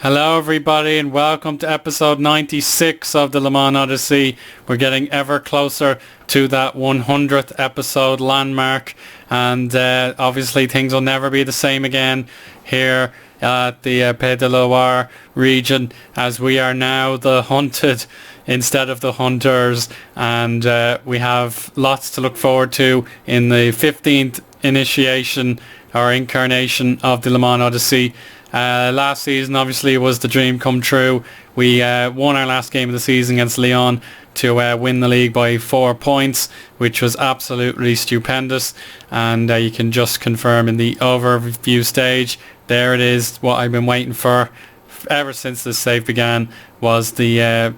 Hello everybody and welcome to episode 96 of the Le Mans Odyssey. We're getting ever closer to that 100th episode landmark, and obviously things will never be the same again here at the Pays de la Loire region, as we are now the hunted instead of the hunters, and we have lots to look forward to in the 15th initiation or incarnation of the Le Mans Odyssey. Last season obviously was the dream come true. We won our last game of the season against Lyon to win the league by 4 points, which was absolutely stupendous, and you can just confirm in the overview stage, there it is, what I've been waiting for ever since this save began, was the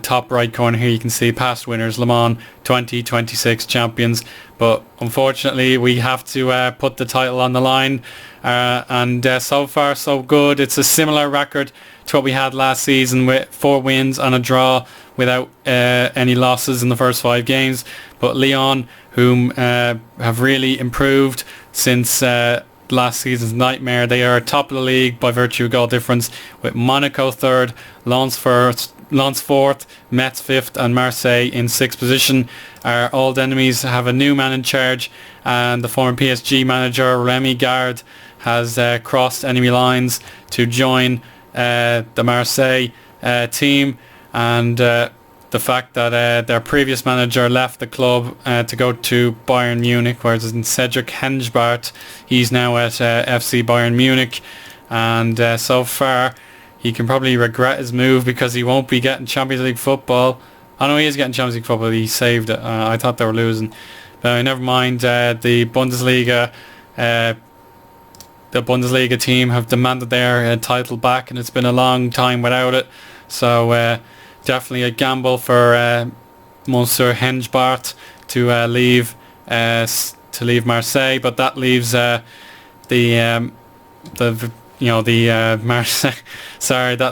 top right corner here. You can see past winners, Le Mans 2026 champions, but unfortunately we have to put the title on the line, and so far so good. It's a similar record to what we had last season, with 4 wins and a draw without any losses in the first 5 games. But Lyon, whom have really improved since last season's nightmare, they are top of the league by virtue of goal difference, with Monaco third, Lens 4th, Metz 5th and Marseille in 6th position. Our old enemies have a new man in charge, and the former PSG manager Remy Gard has crossed enemy lines to join the Marseille team, and the fact that their previous manager left the club to go to Bayern Munich, whereas Cedric Hengebart, he's now at FC Bayern Munich, and so far he can probably regret his move because he won't be getting Champions League football. I know he is getting Champions League football, he saved it. I thought they were losing, but never mind. The Bundesliga team have demanded their title back, and it's been a long time without it, so definitely a gamble for Monsieur Hengebart to leave Marseille, but that leaves that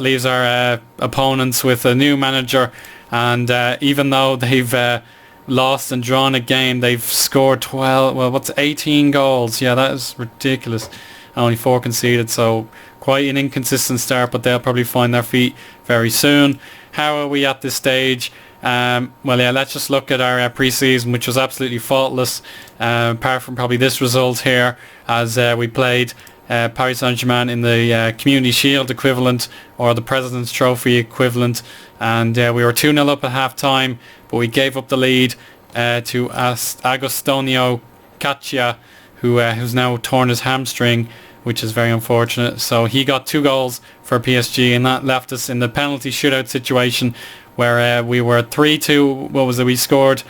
leaves our opponents with a new manager, and even though they've lost and drawn a game, they've scored 18 goals. Yeah, that is ridiculous. Only 4 conceded, so quite an inconsistent start, but they'll probably find their feet very soon. How are we at this stage? Let's just look at our pre-season, which was absolutely faultless, apart from probably this result here, as we played Paris Saint-Germain in the Community Shield equivalent, or the President's Trophy equivalent, and we were 2-0 up at half-time, but we gave up the lead to Agostinho Caccia, who's now torn his hamstring, which is very unfortunate. So he got 2 goals for PSG, and that left us in the penalty shootout situation where we were 3-2. What was it? We scored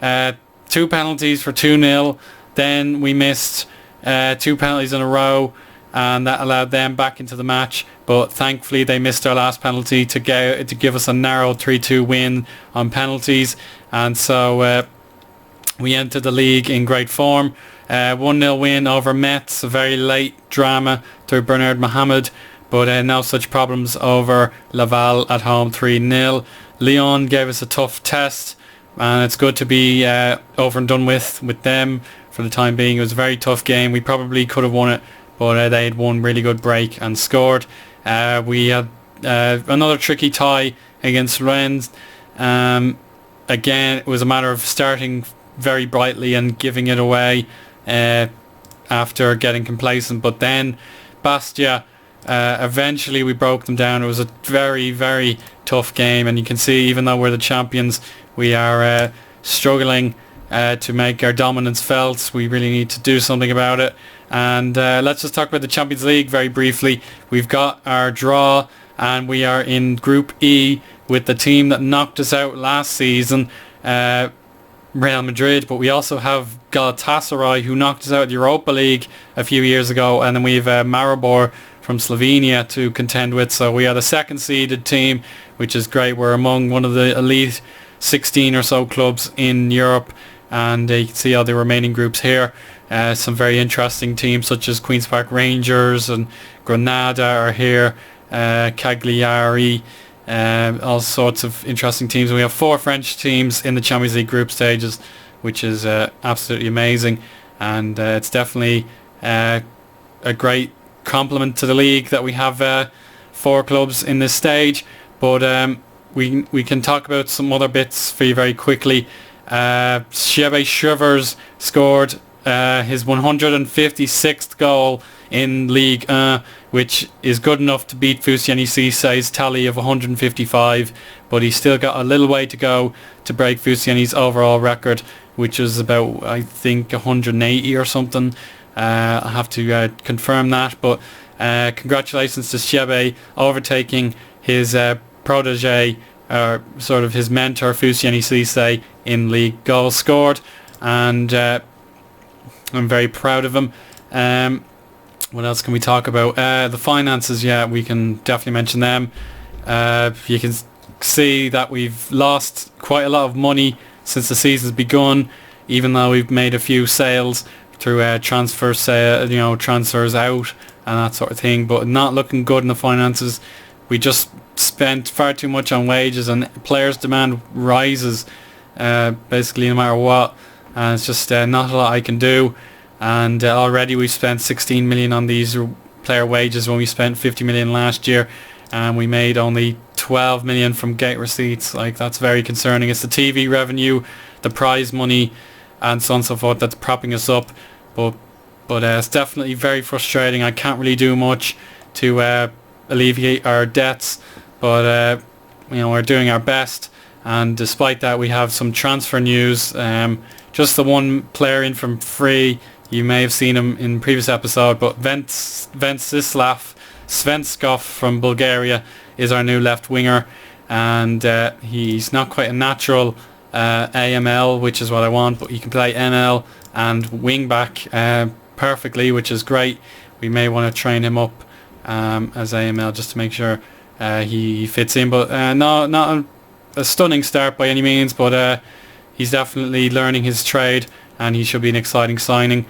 2 penalties for 2-0. Then we missed 2 penalties in a row, and that allowed them back into the match. But thankfully they missed our last penalty to give us a narrow 3-2 win on penalties, and so we entered the league in great form. 1-0 win over Metz, a very late drama through Bernard Mohamed, but no such problems over Laval at home, 3-0. Lyon gave us a tough test, and it's good to be over and done with them for the time being. It was a very tough game. We probably could have won it, but they had one really good break and scored. We had another tricky tie against Rennes. Again, it was a matter of starting very brightly and giving it away after getting complacent, but then Bastia, eventually we broke them down. It was a very, very tough game, and you can see, even though we're the champions, we are struggling to make our dominance felt. We really need to do something about it. And let's just talk about the Champions League very briefly. We've got our draw, and we are in Group E with the team that knocked us out last season, Real Madrid, but we also have Galatasaray, who knocked us out of the Europa League a few years ago, and then we have Maribor from Slovenia to contend with. So we are the second seeded team, which is great. We're among one of the elite 16 or so clubs in Europe, and you can see all the remaining groups here. Some very interesting teams such as Queen's Park Rangers and Granada are here, Cagliari, all sorts of interesting teams. We have 4 French teams in the Champions League group stages, which is absolutely amazing, and it's definitely a great compliment to the league that we have 4 clubs in this stage, but we can talk about some other bits for you very quickly. Shebe Shrivers scored his 156th goal in Ligue 1, which is good enough to beat Foussieni Cisse's tally of 155, but he's still got a little way to go to break Foussieni's overall record, which is about, I think, 180 or something. I have to confirm that, but congratulations to Shebe overtaking his protege, or sort of his mentor, Foussieni Cisse, in Ligue goals scored, and I'm very proud of him. What else can we talk about? The finances, yeah, we can definitely mention them. You can see that we've lost quite a lot of money since the season's begun, even though we've made a few sales through transfers out and that sort of thing, but not looking good in the finances. We just spent far too much on wages, and players' demand rises basically no matter what, and it's just not a lot I can do. And already we spent 16 million on these player wages when we spent 50 million last year, and we made only 12 million from gate receipts. Like, that's very concerning. It's the TV revenue, the prize money, and so on and so forth that's propping us up, but it's definitely very frustrating. I can't really do much to alleviate our debts, but we're doing our best. And despite that, we have some transfer news. Just the one player in from free. You may have seen him in previous episode, but Ventsislav Svenskov from Bulgaria is our new left winger, and he's not quite a natural AML, which is what I want, but he can play NL and wing back perfectly, which is great. We may want to train him up as AML just to make sure he fits in, but not a stunning start by any means, but he's definitely learning his trade, and he should be an exciting signing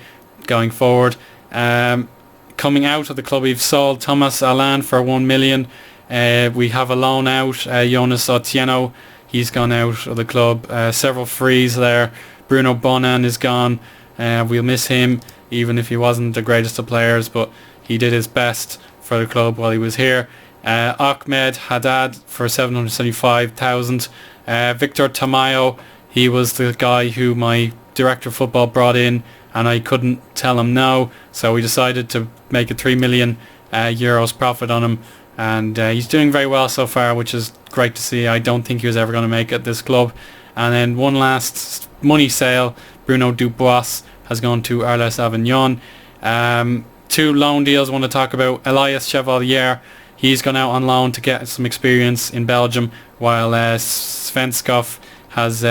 going forward. Coming out of the club, we've sold Thomas Alan for 1 million. We have a loan out, Jonas Otieno. He's gone out of the club. Several frees there. Bruno Bonan is gone. We'll miss him, even if he wasn't the greatest of players, but he did his best for the club while he was here. Ahmed Haddad for 775,000. Victor Tamayo, he was the guy who my director of football brought in, and I couldn't tell him no, so we decided to make a 3 million euros profit on him, and he's doing very well so far, which is great to see. I don't think he was ever going to make it at this club. And then one last money sale, Bruno Dubois has gone to Arles Avignon. 2 loan deals I want to talk about. Elias Chevalier, he's gone out on loan to get some experience in Belgium, while Svenskov has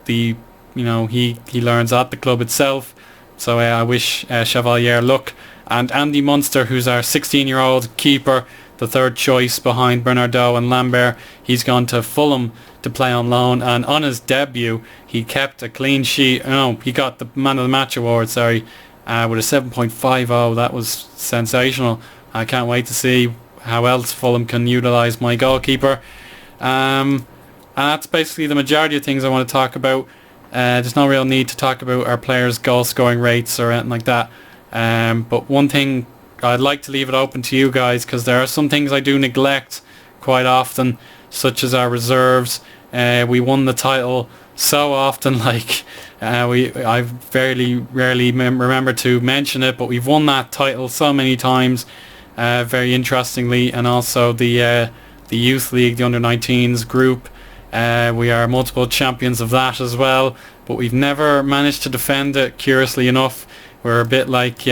he learns at the club itself. So I wish Chevalier luck. And Andy Munster, who's our 16-year-old keeper, the third choice behind Bernardo and Lambert, he's gone to Fulham to play on loan, and on his debut he kept a clean sheet. He got the Man of the Match award, with a 7.50. That was sensational. I can't wait to see how else Fulham can utilise my goalkeeper. And that's basically the majority of things I want to talk about. There's no real need to talk about our players' goal scoring rates or anything like that. But one thing, I'd like to leave it open to you guys, because there are some things I do neglect quite often, such as our reserves. We won the title so often, I rarely remember to mention it, but we've won that title so many times, very interestingly. And also the Youth League, the Under-19s group, we are multiple champions of that as well, but we've never managed to defend it, curiously enough. We're a bit like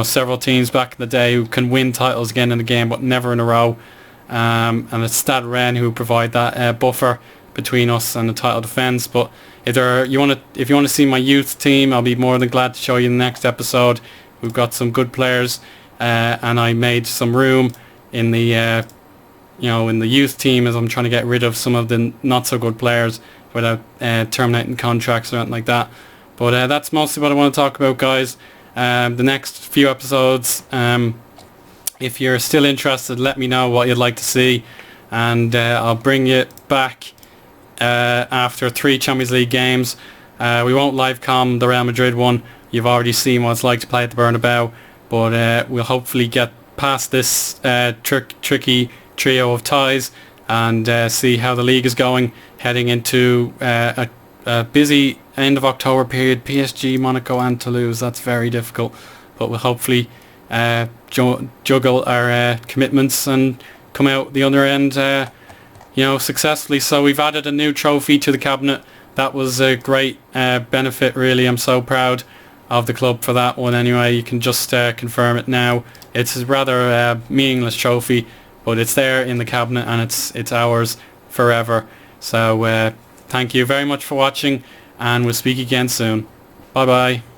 several teams back in the day who can win titles again and again, but never in a row. And it's Stade Rennes who provide that buffer between us and the title defence. But if you want to see my youth team, I'll be more than glad to show you in the next episode. We've got some good players, and I made some room in the in the youth team, as I'm trying to get rid of some of the not so good players without terminating contracts or anything like that. But that's mostly what I want to talk about, guys. The next few episodes, if you're still interested, let me know what you'd like to see, and I'll bring it back after 3 Champions League games. We won't live com the Real Madrid one. You've already seen what it's like to play at the Bernabeu. but we'll hopefully get past this tricky trio of ties and see how the league is going heading into a busy end of October period. PSG, Monaco and Toulouse, that's very difficult, but we'll hopefully juggle our commitments and come out the other end successfully. So we've added a new trophy to the cabinet. That was a great benefit, really. I'm so proud of the club for that one. Anyway, you can just confirm it now. It's a rather meaningless trophy, but it's there in the cabinet and it's ours forever. So thank you very much for watching, and we'll speak again soon. Bye bye.